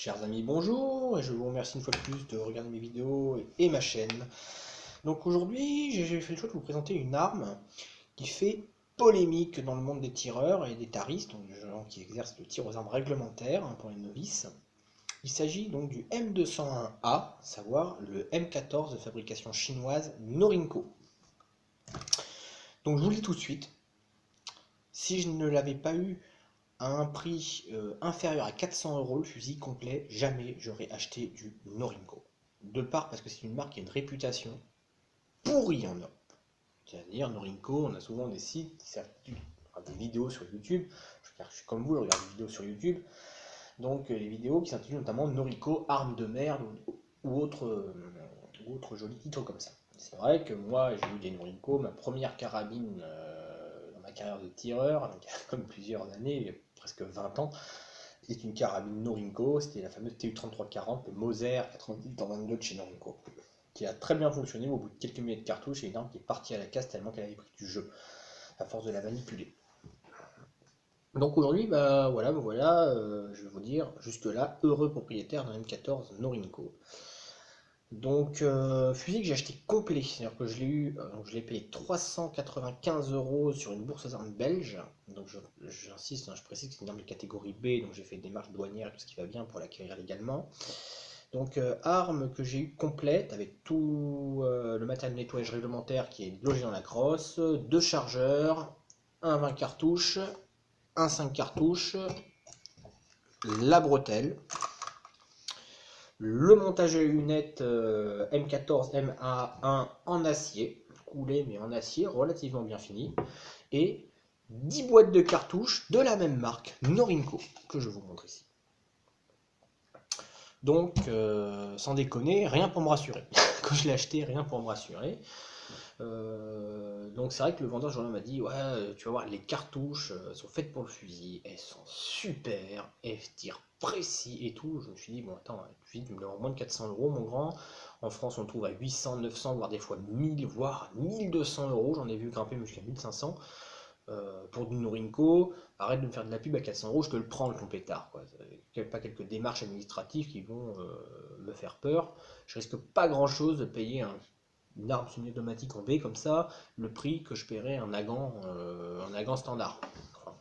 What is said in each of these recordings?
Chers amis, bonjour, et je vous remercie une fois de plus de regarder mes vidéos et ma chaîne. Donc aujourd'hui, j'ai fait le choix de vous présenter une arme qui fait polémique dans le monde des tireurs et des taristes, donc des gens qui exercent le tir aux armes réglementaires pour les novices. Il s'agit donc du M201A, savoir le M14 de fabrication chinoise Norinco. Donc je vous le dis tout de suite, si je ne l'avais pas eu à un prix inférieur à 400 € le fusil complet, jamais j'aurais acheté du Norinco. De part parce que c'est une marque qui a une réputation pourrie en Europe. C'est-à-dire Norinco, on a souvent des sites qui servent des vidéos sur YouTube. Je suis comme vous, je regarde des vidéos sur YouTube. Donc les vidéos qui s'intitulent notamment Norinco, armes de merde ou autres jolis titres comme ça. C'est vrai que moi j'ai eu des Norinco, ma première carabine dans ma carrière de tireur, donc, comme plusieurs années, presque 20 ans, c'est une carabine Norinco, c'était la fameuse TU-3340, le Moser 90 dans 22 de chez Norinco, qui a très bien fonctionné au bout de quelques milliers de cartouches, et une arme qui est partie à la casse tellement qu'elle avait pris du jeu, à force de la manipuler. Donc aujourd'hui, je vais vous dire, jusque-là, heureux propriétaire d'un M14 Norinco. Donc, fusil que j'ai acheté complet, c'est-à-dire que je l'ai payé 395 € sur une bourse aux armes belge. Donc, j'insiste, je précise que c'est une arme de catégorie B, donc j'ai fait des démarches douanières, tout ce qui va bien pour l'acquérir légalement. Donc, arme que j'ai eu complète avec tout le matériel de nettoyage réglementaire qui est logé dans la crosse, deux chargeurs, un 20 cartouches, un 5 cartouches, la bretelle. Le montage de lunettes M14 MA1 en acier, coulé mais en acier, relativement bien fini, et 10 boîtes de cartouches de la même marque, Norinco, que je vous montre ici. Donc, sans déconner, rien pour me rassurer. Quand je l'ai acheté, rien pour me rassurer. Donc c'est vrai que le vendeur m'a dit ouais, tu vas voir, les cartouches sont faites pour le fusil, elles sont super, elles tirent précis et tout. Je me suis dit bon attends, le fusil tu me le moins de 400 € mon grand. En France on le trouve à 800, 900, voire des fois 1000, voire 1200 €. J'en ai vu grimper jusqu'à 1500 pour du Norinco. Arrête de me faire de la pub à 400 €, je te le prends le ton pétard quoi. Pas quelques démarches administratives qui vont me faire peur. Je risque pas grand chose de payer une arme semi-automatique en B comme ça, le prix que je paierais un Nagant standard. Enfin,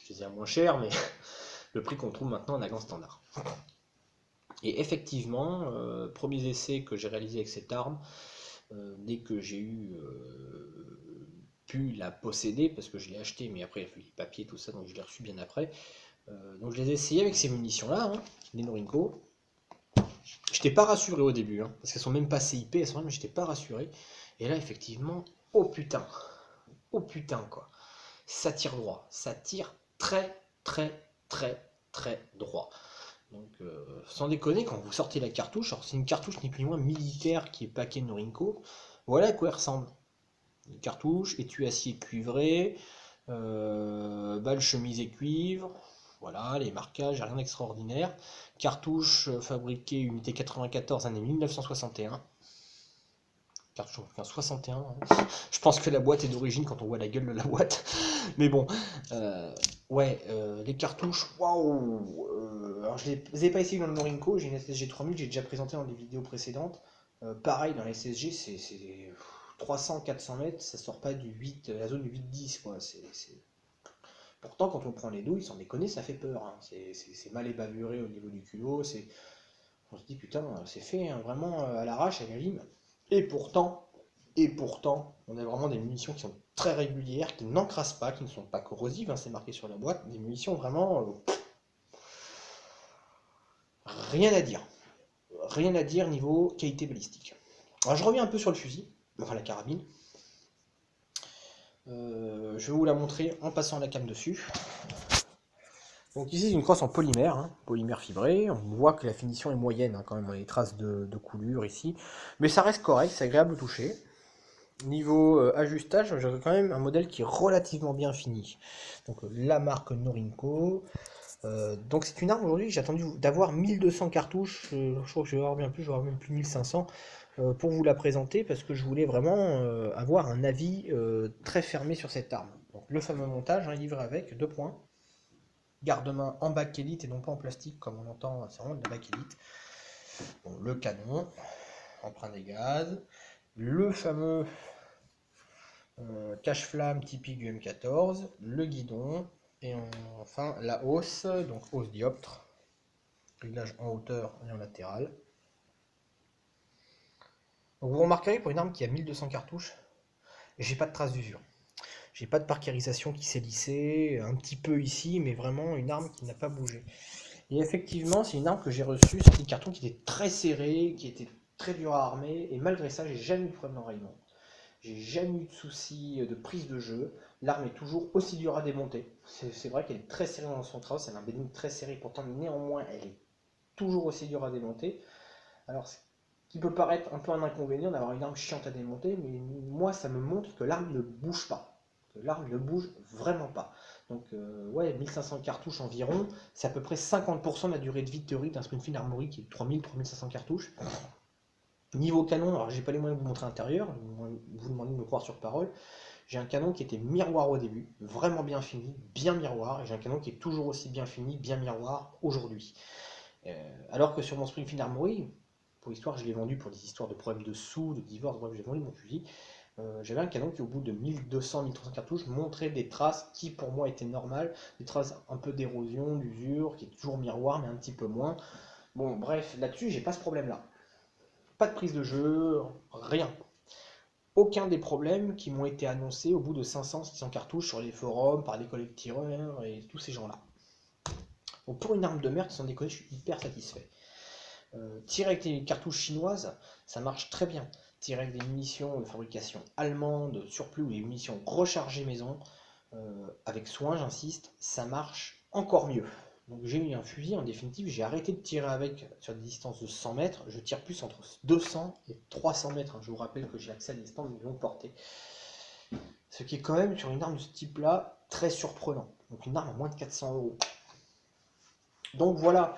je les ai à moins cher, mais le prix qu'on trouve maintenant en Nagant standard. Et effectivement, premiers essais que j'ai réalisés avec cette arme, dès que j'ai pu la posséder, parce que je l'ai acheté, mais après il a fallu les papiers, tout ça, donc je l'ai reçu bien après. Donc je les ai essayés avec ces munitions-là, hein, les Norinco. J'étais pas rassuré au début, hein, parce qu'elles sont même pas CIP, elles sont mais j'étais pas rassuré. Et là, effectivement, oh putain quoi. Ça tire droit, ça tire très droit. Donc sans déconner, quand vous sortez la cartouche, alors c'est une cartouche ni plus ni moins militaire qui est paquée Norinco, voilà à quoi elle ressemble. Une cartouche, étui acier cuivré, balle chemisée cuivre, voilà, les marquages, rien d'extraordinaire. Cartouche fabriquée unité 94 année 1961. Cartouche en 61. Hein. Je pense que la boîte est d'origine quand on voit la gueule de la boîte. Mais bon, ouais, les cartouches, waouh. Alors je les ai pas essayé dans le Norinco, j'ai une SSG 3000, j'ai déjà présenté dans des vidéos précédentes. Pareil, dans la SSG, c'est 300-400 mètres, ça sort pas du 8, la zone du 8-10, quoi. Pourtant, quand on prend les douilles, sans déconner, ça fait peur. Hein. C'est mal ébavuré au niveau du culot. On se dit, putain, c'est fait hein, vraiment à l'arrache, à la lime. Et pourtant, on a vraiment des munitions qui sont très régulières, qui n'encrassent pas, qui ne sont pas corrosives, hein, c'est marqué sur la boîte. Des munitions vraiment... rien à dire. Rien à dire niveau qualité balistique. Alors je reviens un peu sur le fusil, enfin la carabine. Je vais vous la montrer en passant la cam dessus. Donc ici c'est une crosse en polymère, hein, polymère fibré. On voit que la finition est moyenne hein, quand même, on a les traces de coulure ici. Mais ça reste correct, c'est agréable au toucher. Niveau ajustage, j'ai quand même un modèle qui est relativement bien fini. Donc la marque Norinco. Donc c'est une arme aujourd'hui, j'ai attendu d'avoir 1200 cartouches, je crois que je vais avoir bien plus, je vais avoir même plus 1500 pour vous la présenter parce que je voulais vraiment avoir un avis très fermé sur cette arme. Donc le fameux montage, hein, livré avec, 2 points. Garde-main en bakélite et non pas en plastique comme on entend, c'est vraiment de la bakélite. Bon, le canon, emprunt des gaz, le fameux cache-flamme typique du M14, le guidon, et enfin la hausse, donc hausse dioptre, réglage en hauteur et en latéral. Donc vous remarquerez pour une arme qui a 1200 cartouches, j'ai pas de trace d'usure. J'ai pas de parkérisation qui s'est lissée, un petit peu ici, mais vraiment une arme qui n'a pas bougé. Et effectivement, c'est une arme que j'ai reçue sur des cartons qui étaient très serrés, qui étaient très durs à armer, et malgré ça, j'ai jamais eu de problème d'enrayement. J'ai jamais eu de soucis de prise de jeu. L'arme est toujours aussi dure à démonter. C'est vrai qu'elle est très serrée dans son trace, elle a un bedding très serré, pourtant néanmoins elle est toujours aussi dure à démonter. Alors ce qui peut paraître un peu un inconvénient d'avoir une arme chiante à démonter, mais moi ça me montre que l'arme ne bouge pas. Que l'arme ne bouge vraiment pas. Donc ouais, 1500 cartouches environ, c'est à peu près 50% de la durée de vie théorique d'un Springfield Armory qui est de 3000-3500 cartouches. Niveau canon, alors j'ai pas les moyens de vous montrer l'intérieur, vous demandez de me croire sur parole. J'ai un canon qui était miroir au début, vraiment bien fini, bien miroir, et j'ai un canon qui est toujours aussi bien fini, bien miroir aujourd'hui. Alors que sur mon Springfield Armory, pour l'histoire, je l'ai vendu pour des histoires de problèmes de sous, de divorce, bref, j'ai vendu mon fusil. J'avais un canon qui, au bout de 1200-1300 cartouches, montrait des traces qui, pour moi, étaient normales, des traces un peu d'érosion, d'usure, qui est toujours miroir, mais un petit peu moins. Bon, bref, là-dessus, j'ai pas ce problème-là. Pas de prise de jeu, rien. Aucun des problèmes qui m'ont été annoncés au bout de 500-600 cartouches sur les forums, par les collègues tireurs et tous ces gens-là. Donc pour une arme de merde, sans déconner, je suis hyper satisfait. Tirer avec des cartouches chinoises, ça marche très bien. Tirer avec des munitions de fabrication allemande, surplus ou des munitions rechargées maison, avec soin, j'insiste, ça marche encore mieux. Donc j'ai eu un fusil, en définitive, j'ai arrêté de tirer avec sur des distances de 100 mètres, je tire plus entre 200 et 300 mètres. Je vous rappelle que j'ai accès à des distances de longue portée. Ce qui est quand même, sur une arme de ce type-là, très surprenant. Donc une arme à moins de 400 euros. Donc voilà,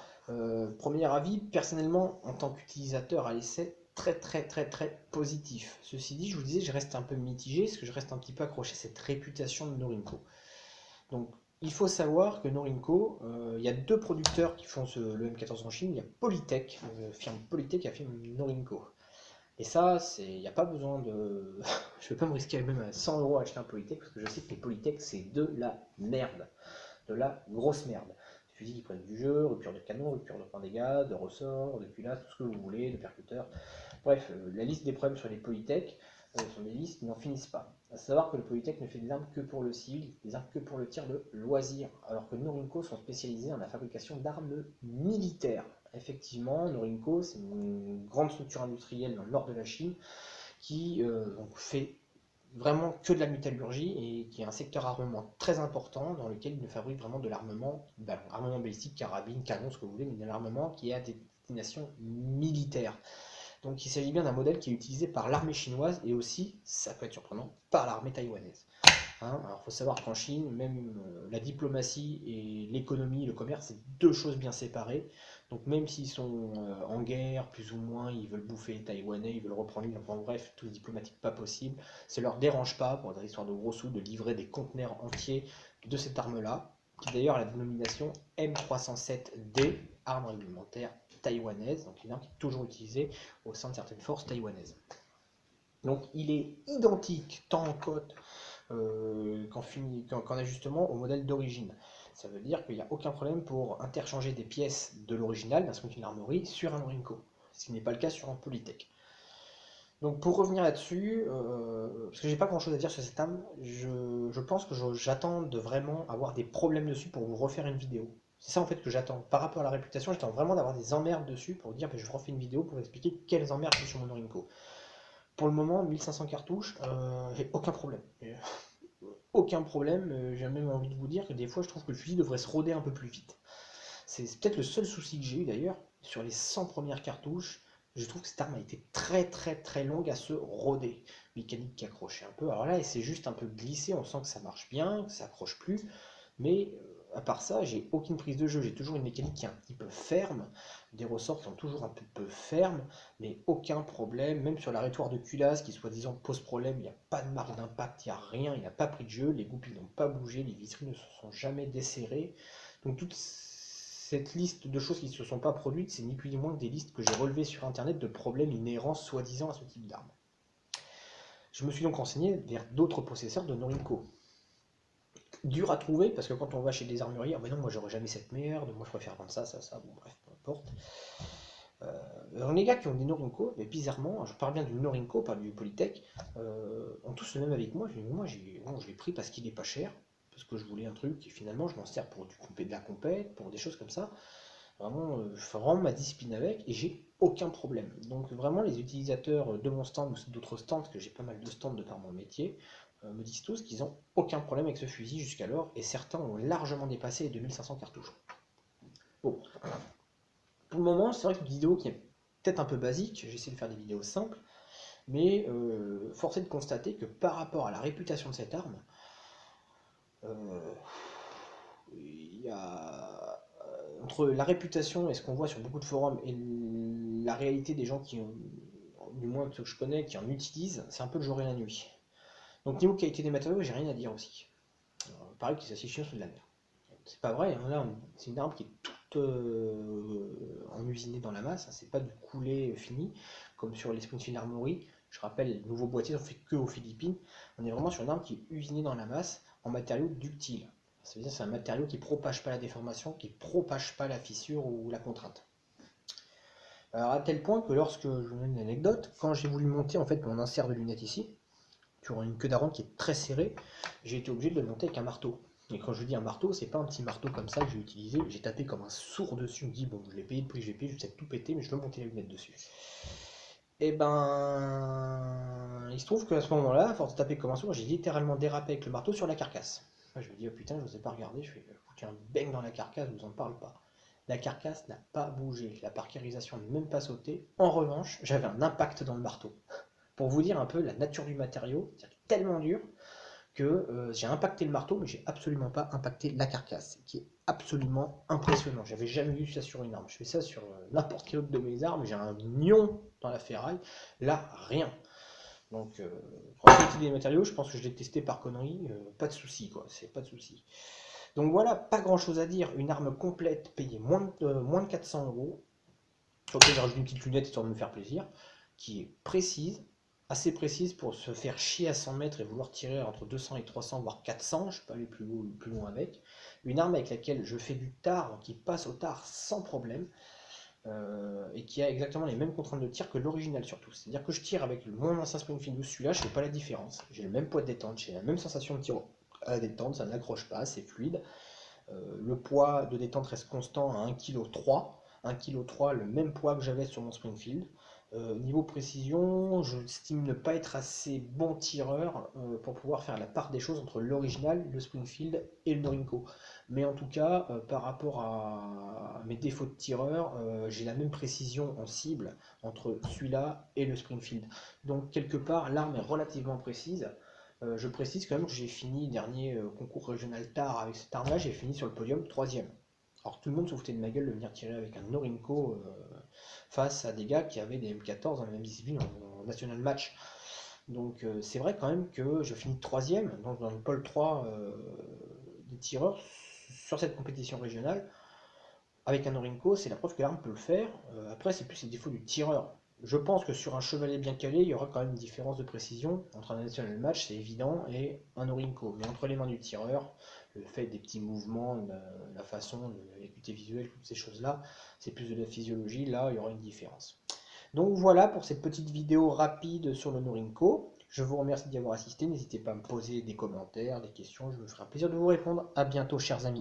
premier avis, personnellement, en tant qu'utilisateur à l'essai, très positif. Ceci dit, je vous disais, je reste un peu mitigé, parce que je reste un petit peu accroché à cette réputation de Norinco. Donc il faut savoir que Norinco, il y a deux producteurs qui font le M14 en Chine. Il y a Polytech, firme Polytech qui a fait Norinco. Et ça, il n'y a pas besoin de... je ne vais pas me risquer même à 100 euros à acheter un Polytech, parce que je sais que les Polytech, c'est de la merde. De la grosse merde. Des fusils qui prennent du jeu, rupture de canon, rupture de point dégâts, de ressort, de culasse, tout ce que vous voulez, de percuteur. Bref, la liste des problèmes sur les Polytech sont des listes qui n'en finissent pas. À savoir que le Polytech ne fait des armes que pour le civil, des armes que pour le tir de loisir, alors que Norinco sont spécialisés dans la fabrication d'armes militaires. Effectivement, Norinco, c'est une grande structure industrielle dans le nord de la Chine qui fait vraiment que de la métallurgie et qui est un secteur armement très important dans lequel il ne fabrique vraiment de l'armement, armement balistique, carabine, canon, ce que vous voulez, mais de l'armement qui est à destination militaire. Donc il s'agit bien d'un modèle qui est utilisé par l'armée chinoise et aussi, ça peut être surprenant, par l'armée taïwanaise. Alors il faut savoir qu'en Chine, même la diplomatie et l'économie, le commerce, c'est deux choses bien séparées. Donc même s'ils sont en guerre, plus ou moins, ils veulent bouffer les Taïwanais, ils veulent reprendre l'île, enfin bref, tout diplomatique pas possible, ça leur dérange pas, pour des histoires de gros sous, de livrer des conteneurs entiers de cette arme-là, qui d'ailleurs a la dénomination M307D, arme réglementaire taïwanaise, donc une arme qui est toujours utilisée au sein de certaines forces taïwanaises. Donc il est identique tant en cote qu'en ajustement au modèle d'origine. Ça veut dire qu'il n'y a aucun problème pour interchanger des pièces de l'original d'un Smith Armory sur un Norinco, ce qui n'est pas le cas sur un Polytech. Donc pour revenir là-dessus, parce que j'ai pas grand chose à dire sur cette arme, je pense que j'attends de vraiment avoir des problèmes dessus pour vous refaire une vidéo. C'est ça en fait que j'attends. Par rapport à la réputation, j'attends vraiment d'avoir des emmerdes dessus pour dire que je refais une vidéo pour expliquer quelles emmerdes j'ai sur mon Norinco. Pour le moment, 1500 cartouches, j'ai aucun problème. Aucun problème, j'ai même envie de vous dire que des fois je trouve que le fusil devrait se roder un peu plus vite. C'est peut-être le seul souci que j'ai eu d'ailleurs, sur les 100 premières cartouches, je trouve que cette arme a été très longue à se roder. Mécanique qui accrochait un peu, alors là elle s'est juste un peu glissée, on sent que ça marche bien, que ça accroche plus, mais à part ça, j'ai aucune prise de jeu, j'ai toujours une mécanique qui est un petit peu ferme, des ressorts qui sont toujours un peu fermes, mais aucun problème, même sur la rétoire de culasse qui soi-disant pose problème, il n'y a pas de marque d'impact, il n'y a rien, il n'a pas pris de jeu, les goupilles n'ont pas bougé, les visseries ne se sont jamais desserrées, Donc toute cette liste de choses qui ne se sont pas produites, c'est ni plus ni moins que des listes que j'ai relevées sur internet de problèmes inhérents soi-disant à ce type d'arme. Je me suis donc renseigné vers d'autres possesseurs de Norinco. Dur à trouver parce que quand on va chez des armuriers, ah ben non, moi j'aurais jamais cette merde, moi je préfère vendre ça, bon bref, peu importe. Les gars qui ont des Norinco, mais bizarrement, je parle bien du Norinco, pas du Polytech, ont tous le même avec moi. Moi je l'ai pris parce qu'il est pas cher, parce que je voulais un truc et finalement je m'en sers pour de la compète, pour des choses comme ça. Vraiment, je fais vraiment ma discipline avec et j'ai aucun problème. Donc vraiment les utilisateurs de mon stand ou d'autres stands, parce que j'ai pas mal de stands de par mon métier, me disent tous qu'ils n'ont aucun problème avec ce fusil jusqu'alors, et certains ont largement dépassé les 2500 cartouches. Bon, pour le moment, c'est vrai que une vidéo qui est peut-être un peu basique, j'essaie de faire des vidéos simples, mais force est de constater que par rapport à la réputation de cette arme, il y a entre la réputation et ce qu'on voit sur beaucoup de forums et la réalité des gens qui, du moins ceux que je connais, qui en utilisent, c'est un peu le jour et la nuit. Donc niveau qualité des matériaux, j'ai rien à dire aussi. Pareil que ça chiant sur de la merde. C'est pas vrai, hein, là c'est une arme qui est toute enusinée dans la masse, hein, c'est pas du coulé fini, comme sur les Springfield Armory. Je rappelle, les nouveaux boîtiers sont faits que aux Philippines. On est vraiment sur une arme qui est usinée dans la masse en matériaux ductiles. Ça veut dire que c'est un matériau qui ne propage pas la déformation, qui ne propage pas la fissure ou la contrainte. Alors à tel point que lorsque, je vous donne une anecdote, quand j'ai voulu monter en fait mon insert de lunettes ici, sur une queue d'aronde qui est très serrée, j'ai été obligé de le monter avec un marteau. Et quand je dis un marteau, c'est pas un petit marteau comme ça que j'ai utilisé, j'ai tapé comme un sourd dessus, je me dis bon je l'ai payé le prix que j'ai payé, je vais peut-être tout péter, mais je veux monter la lunette dessus. Et ben il se trouve qu'à ce moment-là, à force de taper comme un sourd, j'ai littéralement dérapé avec le marteau sur la carcasse. Je me dis oh putain, je n'osais pas regarder, je fais foutu un bang dans la carcasse, je vous en parle pas. La carcasse n'a pas bougé, la parkérisation n'a même pas sauté. En revanche, j'avais un impact dans le marteau. Pour vous dire un peu la nature du matériau, c'est tellement dur que j'ai impacté le marteau, mais j'ai absolument pas impacté la carcasse, qui est absolument impressionnant. J'avais jamais vu ça sur une arme. Je fais ça sur n'importe quelle autre de mes armes, j'ai un nion dans la ferraille, là rien. Donc pour la qualité des matériaux, je pense que je l'ai testé par connerie, pas de souci quoi, c'est pas de souci. Donc voilà, pas grand chose à dire, une arme complète payée moins de 400 euros, sur laquelle j'ai rajouté une petite lunette histoire de me faire plaisir, qui est précise, assez précise pour se faire chier à 100 mètres et vouloir tirer entre 200 et 300 voire 400, je peux aller plus haut, plus loin avec. Une arme avec laquelle je fais du tar, qui passe au tar sans problème, et qui a exactement les mêmes contraintes de tir que l'original surtout. C'est-à-dire que je tire avec mon ancien Springfield ou celui-là, je ne fais pas la différence. J'ai le même poids de détente, j'ai la même sensation de tir à la détente, ça n'accroche pas, c'est fluide. Le poids de détente reste constant à 1,3 kg. 1,3 kg, le même poids que j'avais sur mon Springfield. Niveau précision, je estime ne pas être assez bon tireur pour pouvoir faire la part des choses entre l'original, le Springfield et le Norinco. Mais en tout cas, par rapport à mes défauts de tireur, j'ai la même précision en cible entre celui-là et le Springfield. Donc quelque part, l'arme est relativement précise. Je précise quand même que j'ai fini dernier concours régional tard avec cette arme-là, j'ai fini sur le podium 3ème. Alors tout le monde se foutait de ma gueule de venir tirer avec un Norinco face à des gars qui avaient des M14 dans la même discipline en national match. Donc c'est vrai quand même que je finis 3ème, donc dans le pôle 3 des tireurs sur cette compétition régionale. Avec un Norinco, c'est la preuve que l'arme peut le faire. Après, c'est plus les défauts du tireur. Je pense que sur un chevalet bien calé, il y aura quand même une différence de précision entre un national match, c'est évident, et un Norinco. Mais entre les mains du tireur, le fait des petits mouvements, la façon, l'acuité visuelle, toutes ces choses-là, c'est plus de la physiologie. Là, il y aura une différence. Donc voilà pour cette petite vidéo rapide sur le Norinco. Je vous remercie d'y avoir assisté. N'hésitez pas à me poser des commentaires, des questions. Je me ferai un plaisir de vous répondre. A bientôt, chers amis.